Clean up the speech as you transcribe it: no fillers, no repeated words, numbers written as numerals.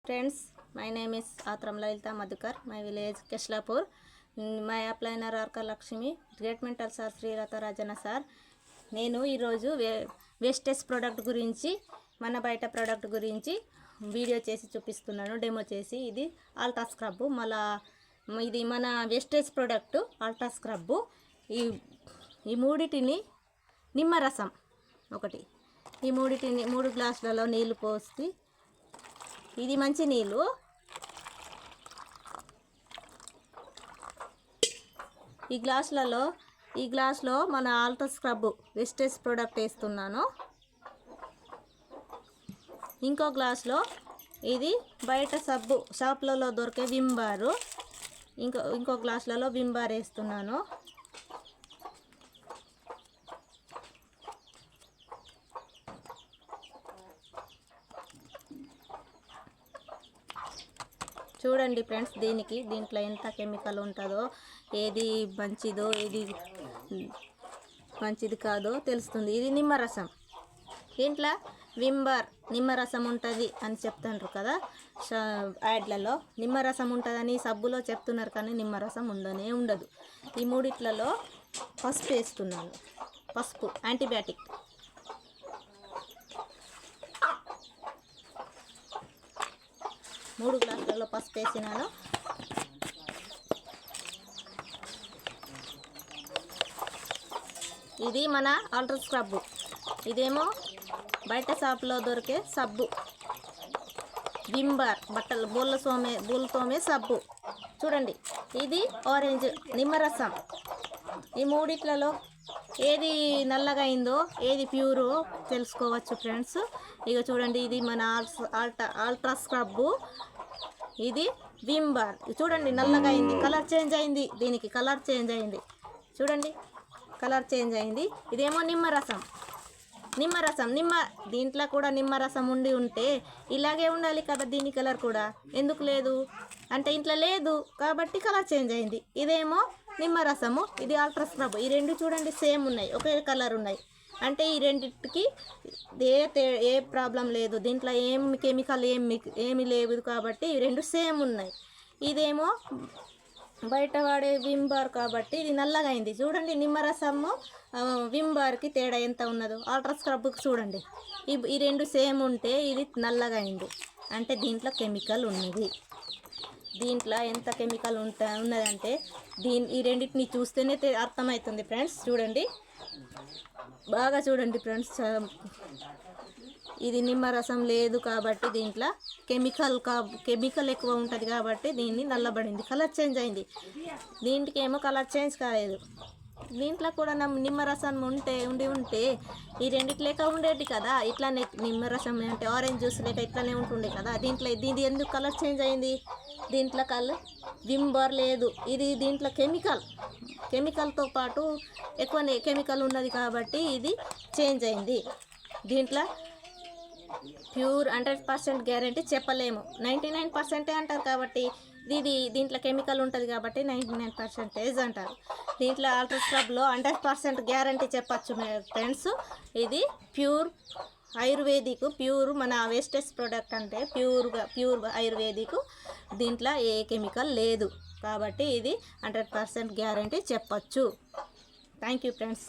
Friends, my name is Atram Lalita Madhukar, my village Keshlapur. My applier Arka Lakshmi, treatment sir Sri Rata Rajana sir. నేను ఈరోజు wastage product గురించి మన బయట product గురించి video చేసి చూపిస్తున్నాను, డెమో చేసి. ఇది ఆల్టా స్క్రబ్, ఇది మన వేస్టేజ్ ప్రోడక్ట్ ఆల్టా స్క్రబ్. ఈ మూడిటిని నిమ్మరసం ఒకటి, ఈ మూడిటిని 3 గ్లాసులలో నీళ్లు పోసి, ఇది మంచి నీళ్ళు, ఈ గ్లాస్లో మన ఆల్టా స్క్రబ్ వేస్టేజ్ ప్రోడక్ట్ వేస్తున్నాను. ఇంకో గ్లాస్లో ఇది బయట సబ్బు షాప్లలో దొరికే విమ్ బార్, ఇంకో గ్లాసులలో విమ్ బార్ వేస్తున్నాను. చూడండి ఫ్రెండ్స్, దీంట్లో ఎంత కెమికల్ ఉంటుందో, ఏది మంచిదో ఏది మంచిది కాదో తెలుస్తుంది. ఇది నిమ్మరసం, దీంట్లో విమ్ బార్ నిమ్మరసం ఉంటుంది అని చెప్తున్నారు కదా యాడ్లలో. నిమ్మరసం ఉంటుందని సబ్బులో చెప్తున్నారు, కానీ నిమ్మరసం ఉండదు. ఈ మూడిట్లలో పసుపు వేస్తున్నాను. పసుపు యాంటీబయాటిక్. మూడు గ్లాసులలో పసుపు వేసినాను. ఇది మన ఆల్టా స్క్రబ్, ఇదేమో బయట షాప్లో దొరికే సబ్బు విమ్ బార్, బట్టలు బోళ్ళతోమే సబ్బు. చూడండి, ఇది ఆరెంజ్ నిమ్మరసం. ఈ మూడిట్లలో ఏది నల్లగా అయిందో ఏది ప్యూరో తెలుసుకోవచ్చు ఫ్రెండ్స్. ఇక చూడండి, ఇది మన ఆల్ట్రా స్క్రబ్, ఇది విమ్ బార్. చూడండి, నల్లగా అయింది, కలర్ చేంజ్ అయింది, దీనికి కలర్ చేంజ్ అయింది. చూడండి, కలర్ చేంజ్ అయింది. ఇదేమో నిమ్మరసం. దీంట్లో కూడా నిమ్మరసం ఉంటే ఇలాగే ఉండాలి కదా, దీని కలర్ కూడా. ఎందుకు లేదు అంటే ఇంట్లో లేదు కాబట్టి కలర్ చేంజ్ అయింది. ఇదేమో నిమ్మరసము, ఇది ఆల్ట్రా స్క్రబ్. ఈ రెండు చూడండి సేమ్ ఉన్నాయి, ఒకే కలర్ ఉన్నాయి. అంటే ఈ రెండింటికి ఏ ప్రాబ్లం లేదు, దీంట్లో ఏం కెమికల్ ఏమి లేదు కాబట్టి ఈ రెండు సేమ్ ఉన్నాయి. ఇదేమో బయట వాడే విమ్ బార్ కాబట్టి ఇది నల్లగా అయింది. చూడండి, నిమ్మరసము విమ్ బార్కి తేడా ఎంత ఉన్నదో. ఆల్ట్రా స్క్రబ్కి చూడండి, ఈ రెండు సేమ్ ఉంటే ఇది నల్లగా అయింది, అంటే దీంట్లో కెమికల్ ఉన్నది. దీంట్లో ఎంత కెమికల్ ఉన్నదంటే ఈ రెండింటిని చూస్తేనే అర్థమవుతుంది ఫ్రెండ్స్. చూడండి, బాగా చూడండి ఫ్రెండ్స్. ఇది నిమ్మరసం లేదు కాబట్టి దీంట్లో కెమికల్ ఎక్కువ ఉంటుంది కాబట్టి దీన్ని నల్లబడింది, కలర్ చేంజ్ అయింది. దీంట్కి ఏమో కలర్ చేంజ్ కాలేదు. దీంట్లో కూడా నిమ్మరసం ఉంటే ఈ రెండిటి లేక ఉండేది కదా, ఇట్లానే నిమ్మరసం అంటే ఆరెంజ్ జ్యూస్ లేక ఇట్లానే ఉంటుండే కదా. దీని ఎందుకు కలర్ చేంజ్ అయింది? దీంట్లో విమ్ బార్ లేదు, ఇది దీంట్లో కెమికల్తో పాటు ఎక్కువ కెమికల్ ఉన్నది కాబట్టి ఇది చేంజ్ అయింది. దీంట్లో ప్యూర్ 100% గ్యారంటీ చెప్పలేము, 99% అంటారు కాబట్టి దీంట్లో కెమికల్ ఉంటుంది కాబట్టి 99% అంటారు. దీంట్లో ఆల్ట్రా స్క్రబ్లో 100% గ్యారంటీ చెప్పచ్చు ఫ్రెండ్స్. ఇది ప్యూర్ ఆయుర్వేదిక్, ప్యూర్ మన వేస్టేజ్ ప్రోడక్ట్ అంటే ప్యూర్ ఆయుర్వేదిక్. దీంట్లో ఏ కెమికల్ లేదు కాబట్టి ఇది 100% గ్యారంటీ చెప్పచ్చు. Thank you friends.